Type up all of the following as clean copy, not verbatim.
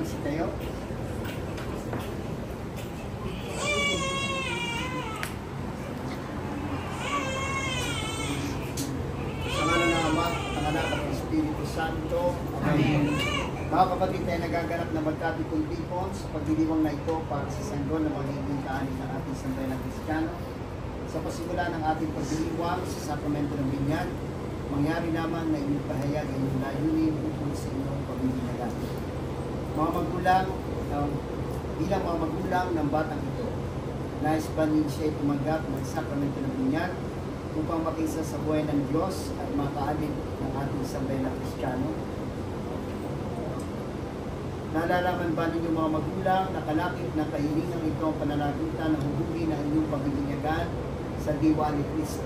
magsitayo. Sa ngala ng Ama, ng Anak at ng Espiritu Santo. Amen. Mga kapatid, tayo nagaganap na magkatipong tipon sa pagdiriwang na ito para sa sanggol na magiging kaanin ng ating sambayanang Kristiyano. Sa pasimula ng ating pagdiriwang sa sakramento ng binyag, mangyari naman na inyong pahayag ang inyong layunin ukol sa inyong pamiminagan. Mga magulang, bilang mga magulang ng batang ito, nais ba niyo siya tumanggap ng sakramento ng binyag upang makisa sa buhay ng Diyos at makaalin ng ating sambayanang Kristiyano? Nalalaman ba ninyo mga magulang na kalakip na kahilingan ito ang pananagutan na huhugi ng inyong pamiminagan sa diwa ni Kristo?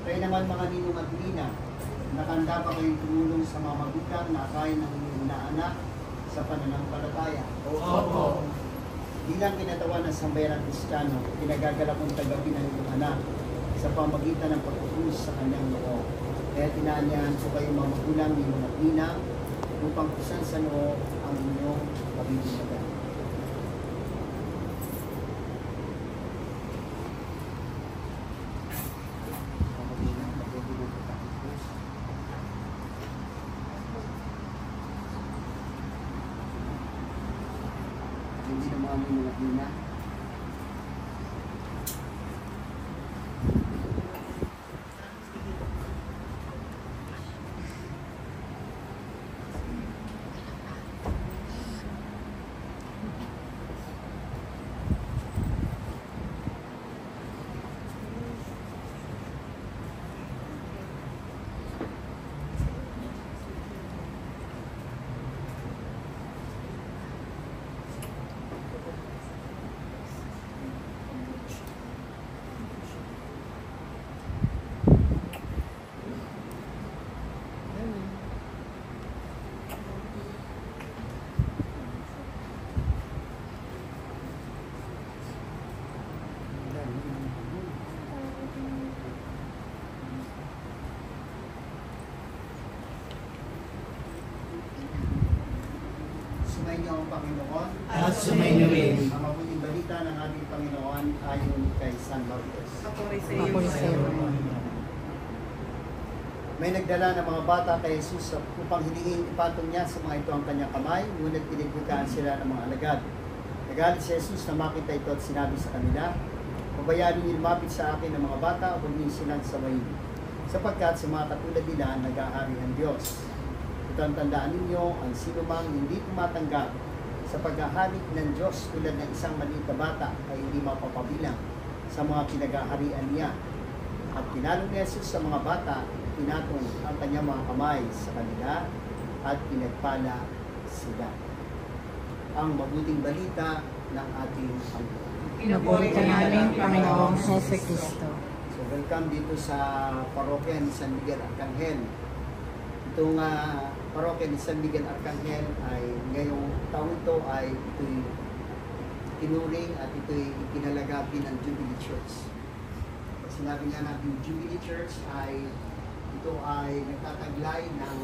Kaya naman mga ninong at nina, nakanda pa kayong tumulong sa mga magulang na akayin ng inyong inaanak sa pananampalataya? Opo. Bilang kinatawan ng sambayanang Kristiyano, pinagagalak kong tagapin ng inyong anak sa pamagitan ng pagpupulis sa kanyang noo. Kaya tinaanyahan ko kayo mga magulang, ninong at nina, upang kusan sa noo ang inyong pamiminagan. Hindi na mga mga nina. Sumayin niyo ang Panginoon At sumayin rin ang mabuting balita ng ating Panginoon ayon kay San Marcos. Papuri sa iyo. May nagdala ng mga bata kay Jesus upang hilingin ipatong niya sa mga ito ang kanyang kamay, ngunit pinagbukaan sila ng mga alagad. Nagalit si Jesus na makita ito at sinabi sa kanila, "Pabayaan niyo lumapit sa akin ng mga bata, huwag niyo silang sawayin, sapagkat sa mga katulad nila nag-aari ang Diyos. Ito ang tandaan ninyo, ang sinumang hindi tumatanggap sa paghahari ng Diyos tulad ng isang maliit na bata ay hindi mapapabilang sa mga pinag-aharian niya." At tinalo ni Jesus sa mga bata, pinatong ang kanyang mga kamay sa kanila at pinagpala sila. Ang mabuting balita ng ating Panginoon. Pinupuri ka namin, Panginoong Jesucristo. So welcome dito sa parokya ni San Miguel Arcangel. Itong parokya ni San Miguel Arcangel ay ngayong taon ito ay ito'y tinuring at ito'y ipinalagapi ng Jubilee Church. Pag sinabi nga natin Jubilee Church ay ito ay nagtataglay ng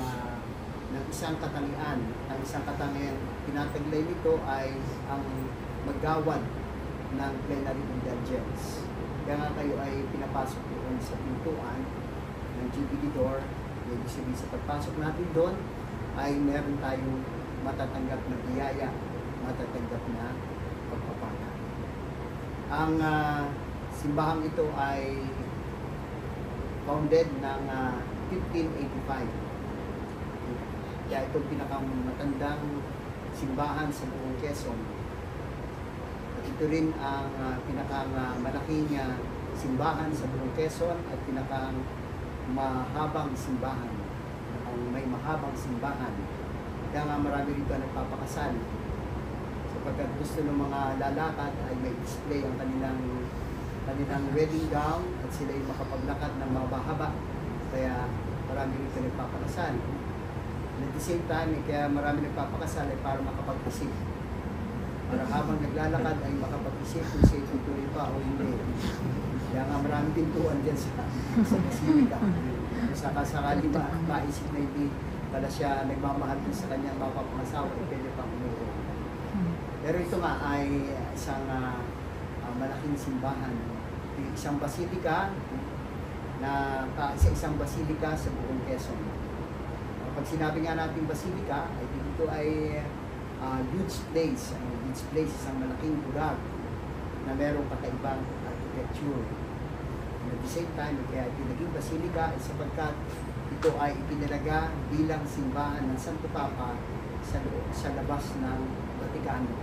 isang katangian. Ang isang katangian pinataglay nito ay ang maggawad ng plenary indulgence. Kaya nga kayo ay pinapasok doon sa pintuan ng Jubilee door. Ibig sabihin sa pagpasok natin doon ay meron tayong matatanggap na biyaya, matatanggap na pagpapala. Ang simbahang ito ay founded ng 1585. Kaya ito pinakamatandang simbahan sa buong Quezon. At ito rin ang pinakamalaki niya simbahan sa buong Quezon at mahabang simbahan. Ang may mahabang simbahan. Kaya nga marami rito nagpapakasal. Sapagkat gusto ng mga lalakad ay may display ang kanilang wedding gown at sila ay makapaglakad ng mahaba. Kaya marami rito nagpapakasal. And at the same time, kaya marami nagpapakasal ay para makapag-isip. Para habang naglalakad ay makapag-isip kung siya tutuloy pa o hindi. Kaya nga maraming pintuan dyan sa Basilica. Saka sakali maisip na hindi pala siya nagmamahal din sa kanyang mapapangasawa at pwede pang umuro. Pero ito nga ay isang malaking simbahan. Isang basilika na isa-isang basilika sa buong Quezon. Pag sinabi nga natin basilika, ay dito ay huge place. Huge place, isang malaking bulag na merong kakaibang architecture. And at the same time, kaya naging basilika ay sapagkat ito ay ipinalaga bilang simbahan ng Santo Papa sa labas ng Vaticano.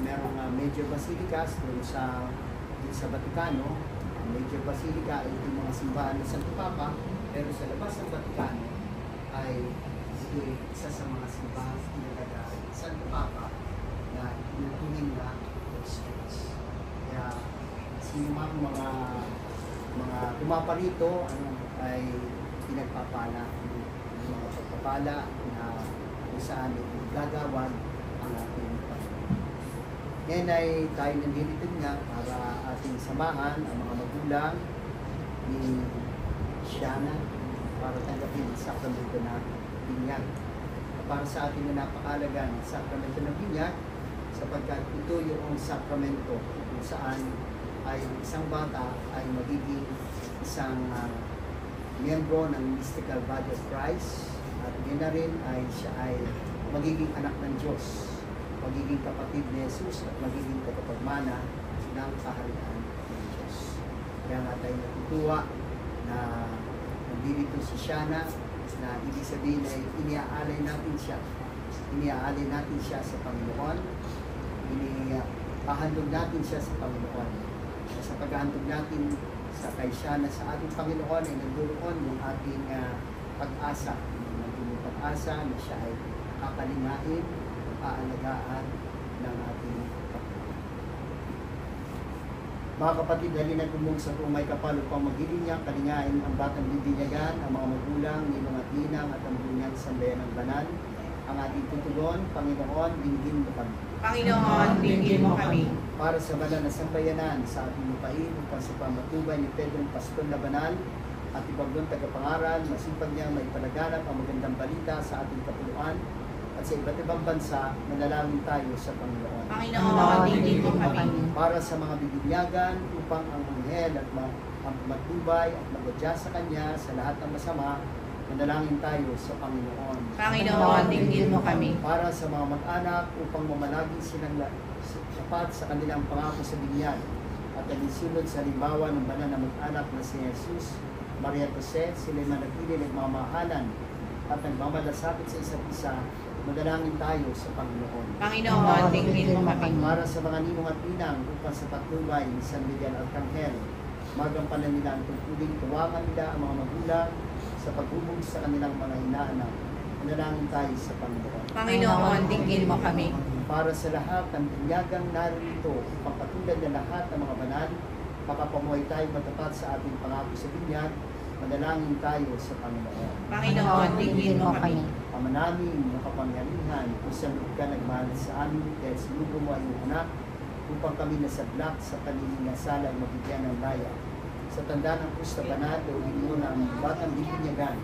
Merong major basilicas doon sa Vaticano. Ang major basilica ay yung mga simbahan ng Santo Papa, pero sa labas ng Vaticano ay ito isa sa mga simbahan pinalaga ng Santo Papa na inutunin na space. Kaya sino mang mga tumapa rito ay pinagpapala ng mga pagpapala na kung saan gagawad ang ating Panginoon. Ngayon ay tayo nandito nga para ating samahan ang mga magulang ni Shana para tanggapin ang sakramento na binyag. Para sa atin na napakalaga ng sakramento ng binyag sapagkat ito yung sakramento kung saan ay isang bata ay magiging isang miyembro ng mystical body of Christ at yun na rin ay siya ay magiging anak ng Diyos, magiging kapatid ni Jesus at magiging katapagmana ng kaharian ng Diyos. Kaya nga tayo natutuwa na nandito si Shana na ibig sabihin ay iniaalay natin siya sa Panginoon, inihahandog natin siya sa Panginoon. Sa paghahandog natin sa kay Shana sa ating Panginoon ay nagduroon yung ating pag-asa. Yung pag-asa na siya ay kakalingain, aalagaan ng ating Panginoon. Mga kapatid, halina gumong sa kung may kapal upang magilinyang kalingain ang batang bibinyagan, ang mga magulang, ninong at ninang at ang bunyang sambayan ng banal. Ang ating tutugon, Panginoon, dinggin mo kami. Panginoon, dinggin mo kami. Para sa banal na sambayanan sa ating lupain upang sa pamatubay ni Pedro Pastor na banal at ibagbong tagapangaral, masipag niya may palaganap ang magandang balita sa ating kapuluan at sa iba't ibang bansa, manalangin tayo sa Panginoon. Panginoon, dinggin mo kami. Para sa mga bibinyagan upang ang anghel at ang matubay at magadya sa kanya sa lahat ng masama, manalangin tayo sa Panginoon. Panginoon, dinggin mo kami. Para sa mga mag-anak upang mamalagi silang sapat sa kanilang pangako sa binyag at alisunod sa halimbawa ng banal na mag-anak na si Jesus, Maria Jose, sila'y manatili nagmamahalan at nagmamalasakit sa isa't isa, madalangin tayo sa Panginoon. Panginoon, dinggin mo kami. Para sa mga ninong at ninang upang sa patnubay ni San Miguel Arcangel, magampanan nila ang tungkuling tuwangan nila ang mga magulang sa pagbubog sa kanilang mga inaanak. Manalangin tayo sa Panginoon. Panginoon, dinggin mo kami. Para sa lahat ng binyagang narito, upang katulad ng lahat ng mga banal, makapamuhay tayo matapat sa ating pangako sa binyag, manalangin tayo sa Panginoon. Panginoon, dinggin mo kami. Ama namin, makapangyarihan, kung saan ka nagmahal sa amin, dahil sinugo mo ang iyong anak, upang kami nasablak sa paningasala ay mabigyan ng laya. Sa tanda ng krus na banal, gawin mo na ang batang bibinyagan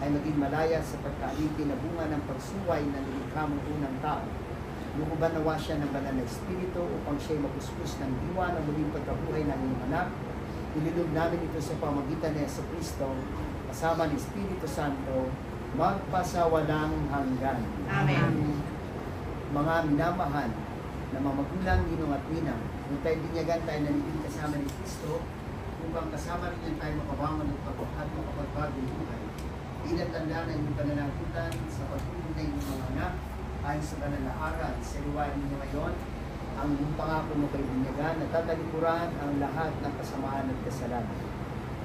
ay maging malaya sa pagkaalipin na bunga ng pagsuway na nilikha mong unang tao. Lukuban nawa siya ng banal na Espiritu upang siya'y mapuspos ng diwa na muling pagkabuhay ng iyong anak. Ililog namin ito sa pamagitan ni Jesucristo, kasama ni Espiritu Santo, magpasawalang hanggan. Amen. Mga minamahal na mga magulang, ninong at ninang, kung tayo binyagan tayo nalilin kasama ni Kristo, upang kasama rin tayo makabangon ng pagkahat ng kapagbagong buhay. Inatanda na inyong pananagutan sa pagtulong na inyong mga anak, ayon sa banal na aral, sa liwain ninyo ngayon, ang inyong pangako mo kay binyagan, na tatalikuran ang lahat ng kasamaan at kasalanan.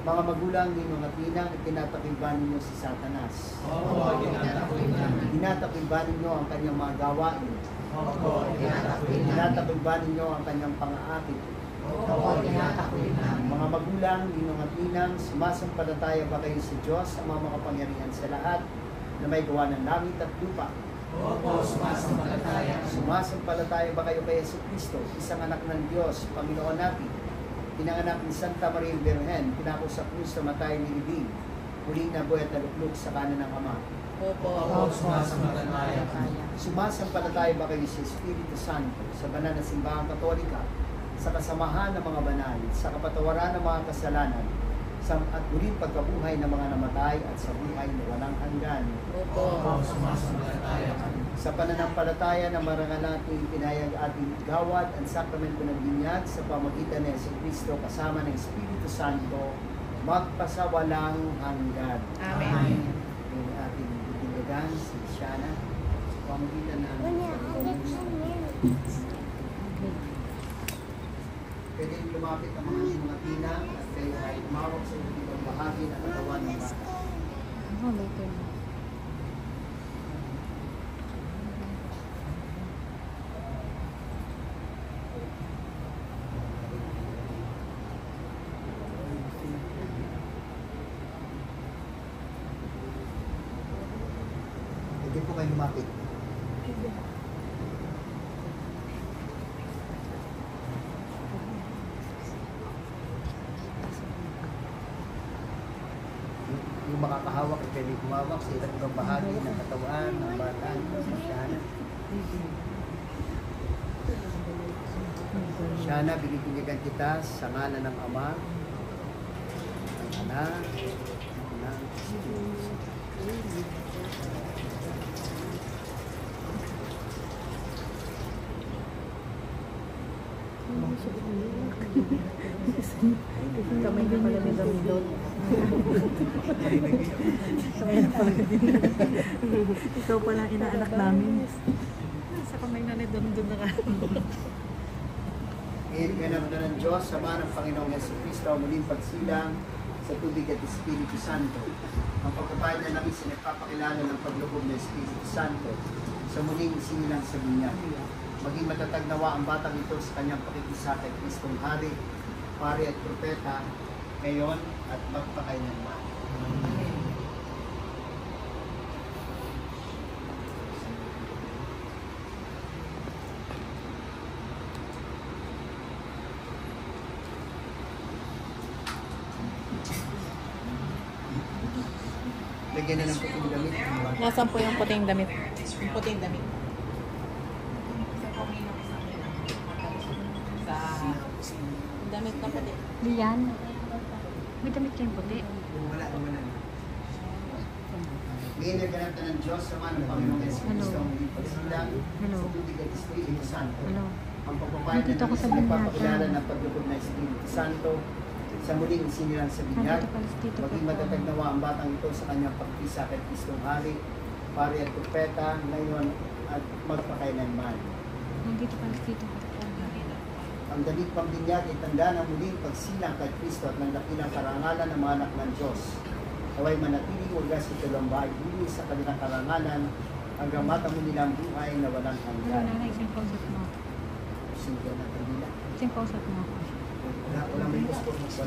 Mga magulang, ninong at ninang, tinatakiban ninyo si Satanas. Oo, tinatakiban. Tinatakiban ninyo ang kanyang mga gawain. Oo, tinatakiban. Tinatakiban ninyo ang kanyang pang-aakit. Oo, tinatakiban. Mga magulang, ninong at ninang, sumasampalataya ba kayo sa Diyos, ang mga makapangyarihan sa lahat, na may gawa ng langit at lupa? Oo, sumasampalataya. Sumasampalataya ba kayo kay Jesucristo, isang anak ng Diyos, Panginoon natin, pinanganak ni Santa Maria Virgen, pinako sa krus na matay ni Ibig, muling nabuhay at naluklok sa kanan ng Ama. Opo, sumasampalataya kami. Sumasampalataya ba kayo sa Espiritu Santo, sa banal na simbahang katolika, sa kasamahan ng mga banal, sa kapatawaran ng mga kasalanan, at muling pagkabuhay ng mga namatay at sa buhay na walang hanggan. Opo, sumasampalataya kami. Sa pananampalataya ng marangal natin pinayag ating gawad ang sakramento ng binyag sa pamagitan ng Kristo kasama ng Espiritu Santo magpasawalang hanggan. Amen. Yung ating bitinyagan si Shana sa pamagitan ng pwede lumapit ang mga tinang at kayo ay umawak sa ibang bahagi ng katawan ng bata. Later na. Pwede po kayo lumapit. Yung makakahawak ay pwede kumawak sa iba't ibang bahagi ng katawan ng bata. Shana, binibigyan kita sa ngalan ng Ama, ng Anak, ng Espiritu Santo. Kamay na pala ni Domidon. Kamay na pala ni Ikaw pala ang inaanak namin. Sa kamay na ni Domidon na ka. Ngayon ganap na ng Diyos, sama ng Panginoong Jesucristo, ang muling pagsilang sa tubig at Espiritu Santo. Ang pagpapahid na namin sinagpapakilala ng paglubog ng Espiritu Santo sa muling sinilang sa binyag. Maging matatag nawa ang batang ito sa kanyang pakikisa kay Kristong Hari, Pari at Propeta, ngayon at magpakailanman. Lagyan na ng puting damit. Nasaan po yung puting damit? Yung puting damit. Damit na puti. Diyan. May damit kayong puti. Wala. Ngayon nagganap na ng Diyos, sama ng Panginoong Jesucristo, ang muling pagsilang sa tubig at Espiritu Santo. Hello. Ang pagpapahid Nandito na ako namin sa sinagpapakilala binyag. ng paglubog ng Espiritu Santo sa muling sinilang sa binyag. Dito Maging matatag nawa ang batang ito sa kanyang pagkisa kay Kristong Hari, Pari at Propeta, ngayon at magpakailanman. Nandito pala dito. Ang dalit pambinyag ay tanda ng muling pagsilang kay Kristo at ng dakilang karangalan ng mga anak ng Diyos. Naway manatiling wagas sa talumbay dili sa kanilang karangalan hanggang matamo nilang buhay na walang Hello, hanggan. nanay. Isang pausap mo. Singko na kanila. Isang pausap mo. Wala may gusto mo sa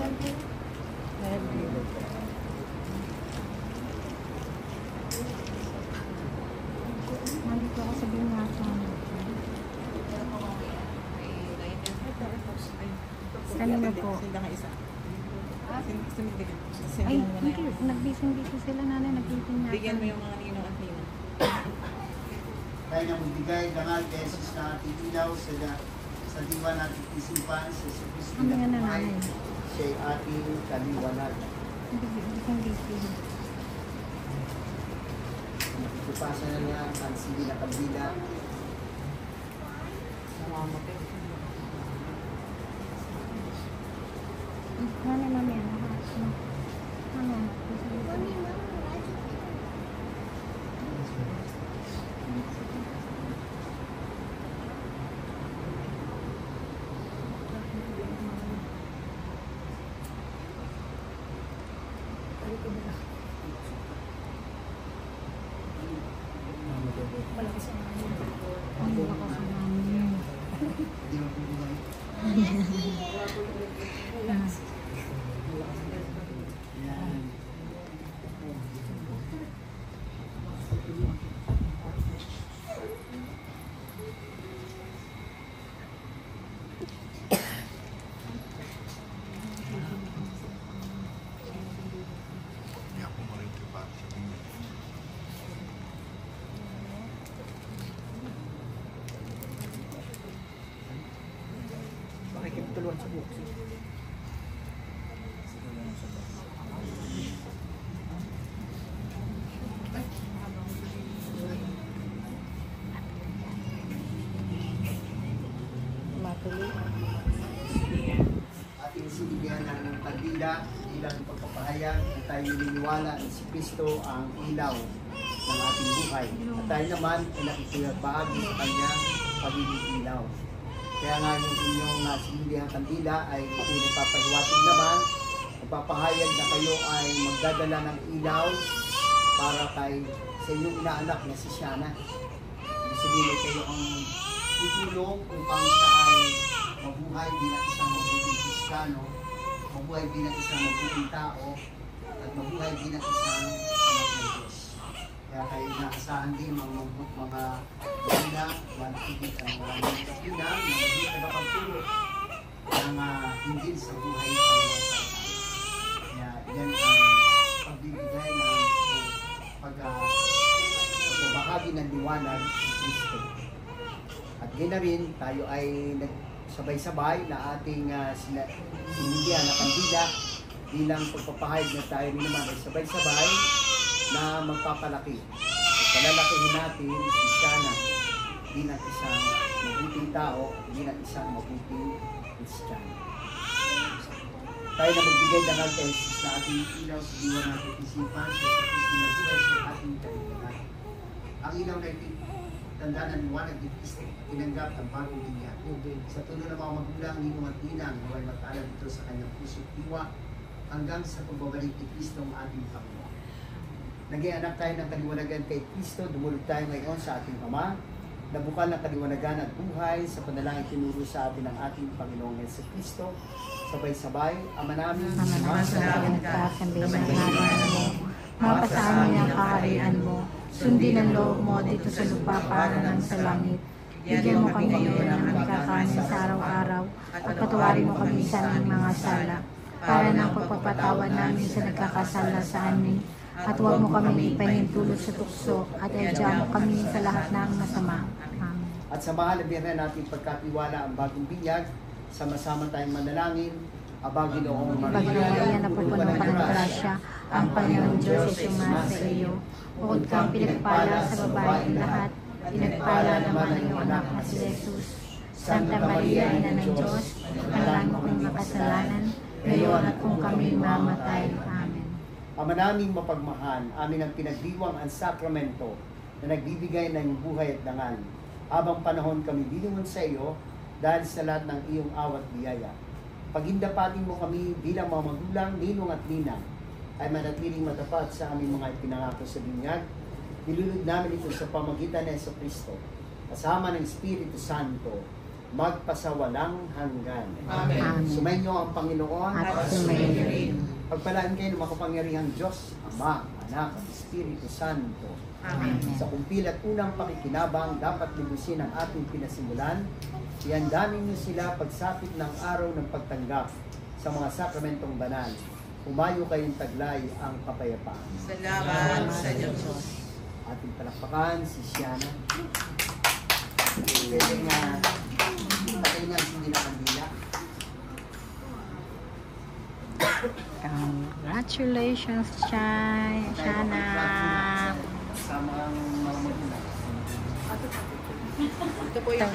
Nandito ako sa binyag. Kanina po. Ay, hindi. Nagbising-bising sila, nanay. Nagtitin niya. Bigyan mo yung mga ninong at ninong. Tayo na magbigay dangal kay Jesus na ating ilaw sa diwa natin isipan sa Kristo Ano na yan, buhay. nanay? Siya ay ating kaliwanag. Bising-bising. Ipasa na niya ang sige na kabila. Nanay, mami, ano? Ano? Ang lakas namin. Hindi mo pinigay. Yan. haluan sa buhok. Matuloy. Ating sinigyan ng kandila bilang pagpapahayag na tayo naniniwala na si Kristo ang ilaw ng ating buhay. At tayo naman ay nakikibahagi sa kanyang pagiging ilaw. Kaya nga yung inyong sinigyan kandila ay pinapapahiwatig naman, magpapahayag na kayo ay magdadala ng ilaw para sa inyong inaanak na si Shana. Ibig sabihin kayo ang tutulong upang siya ay mabuhay bilang isang mabuting Kristiyano, mabuhay bilang isang mabuting tao, at mabuhay bilang isang anak ng Diyos. Kaya kayo naasahan din mga magulang, walang ang maraming kapilang, na magiging tagapagtulong ng hinggil sa buhay ng mga tao. Kaya yan ang pagbibigay ng pagbabahagi ng liwanag ng Kristo. At gina rin, tayo ay nagsabay-sabay na ating sinigyan na kandila bilang pagpapahayag na tayo rin naman ay sabay-sabay na magpapalaki. At palalakihin natin si Shana bilang isang mabuting tao, bilang isang mabuting Kristiyano. Tayo na magbigay dangal kay Jesus na ating ilaw sa diwa natin isipan sa Kristo na buhay sa ating kaligtasan. Ang ilaw na ito tanda ng liwanag ni Kristo, tinanggap ang bagong binyag. Sa tulong ng mga magulang, ninong at ninang, naway matala dito sa kanyang puso at diwa hanggang sa pagbabalik ni Kristo ang ating Panginoon. Naging anak tayo ng kaliwanagan kay Kristo, dumulog tayo ngayon sa ating Ama, nabukal ng kaliwanagan at buhay sa panalangin tinuro sa atin ng ating Panginoong Yesu Kristo. Sabay-sabay, Ama namin, Sumasalang ka, sambihin ng ngalan mo, mapasa amin ang kaharian mo, sundin ang loob mo dito sa lupa para ng sa langit. Bigyan mo kami ngayon ng aming kakanin sa araw-araw at patawarin mo kami sa aming mga sala para ng pagpapatawad namin sa nagkakasala sa amin. At huwag mo kami ipahintulot sa tukso at iadya mo kami sa lahat ng masama. Amen. At sa mahal na biyernes natin pagkatiwala ang bagong binyag, sama-sama tayong manalangin, abagin noong Pagkakaya na pupuno ka ng grasya, ang Panginoong Diyos ay sumasa iyo. Bukod kang pinagpala sa babaeng lahat, pinagpala naman ang iyong anak na si Jesus. Santa Maria, Ina ng Diyos, panalangin mo kami makasalanan, ngayon at kung kami mamatay. Amen. Ama naming mapagmahal, amin ang pinagdiwang ang sakramento na nagbibigay ng buhay at dangal. Habang panahon kami bilingon sa iyo dahil sa lahat ng iyong awat biyaya. Pagindapatin mo kami bilang mga magulang, ninong at ninang ay manatiling matapat sa aming mga ipinangako sa binyag. Nilulod namin ito sa pamagitan ng Yesu Kristo, kasama ng Espiritu Santo, magpasawalang hanggan. Amen. Sumainyo ang Panginoon At sumayin rin. Pagpalaan kayo ng makapangyarihang Diyos, Ama, Anak, at Espiritu Santo. Amen. Sa kumpil at unang pakikinabang, dapat libusin ang ating pinasimulan. Iandamin niyo sila pagsapit ng araw ng pagtanggap sa mga sakramentong banal. Humayo kayong taglay ang kapayapaan. Salamat sa Diyos. Ating palakpakan si Shana. Pwede nga, patay nga hindi na kandila. Congratulations, Shana. Sa mga magulang. Ito po yung